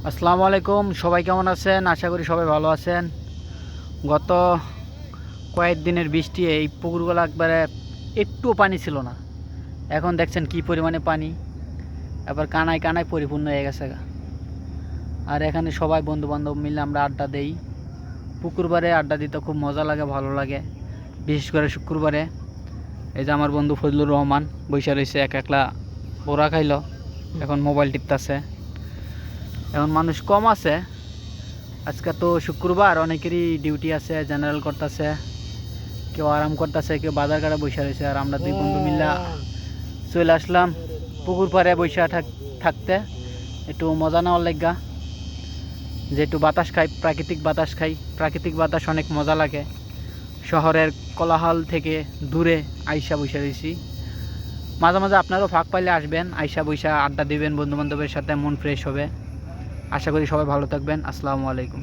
আসসালামু আলাইকুম, সবাই কেমন আছেন? আশা করি সবাই ভালো আছেন। গত কয়েকদিনের বৃষ্টি এই পুকুরগুলো একবারে একটুও পানি ছিল না। এখন দেখছেন কি পরিমাণে পানি, এবার কানায় কানায় পরিপূর্ণ হয়ে গেছে। আর এখানে সবাই বন্ধুবান্ধব মিলে আমরা আড্ডা দেই। পুকুরবারে আড্ডা দিতে খুব মজা লাগে, ভালো লাগে, বিশেষ করে শুক্রবারে। এই যে আমার বন্ধু ফজলুর রহমান বৈশা রয়েছে, একলা বোরা খাইল, এখন মোবাইল টিপতেছে। এখন মানুষ কম আছে, আজকে তো শুক্রবার, অনেকেরই ডিউটি আছে, জেনারেল করতেছে, কেউ আরাম করতেছে, কেউ বাজার কাটা বসে রয়েছে। আর আমরা দুই বন্ধু মিল্লা চলে আসলাম পুকুর পাড়ে বৈশা থাকতে, একটু মজা নেওয়ার লাগা, যে একটু বাতাস খাই, প্রাকৃতিক বাতাস খাই। প্রাকৃতিক বাতাস অনেক মজা লাগে। শহরের কোলাহল থেকে দূরে আইসা বসে রয়েছি। মাঝে মাঝে আপনারাও ফাঁক পাইলে আসবেন, আইসা বৈশা আড্ডা দিবেন বন্ধুবান্ধবের সাথে, মন ফ্রেশ হবে। আশা করি সবাই ভালো থাকবেন। আসসালামু আলাইকুম।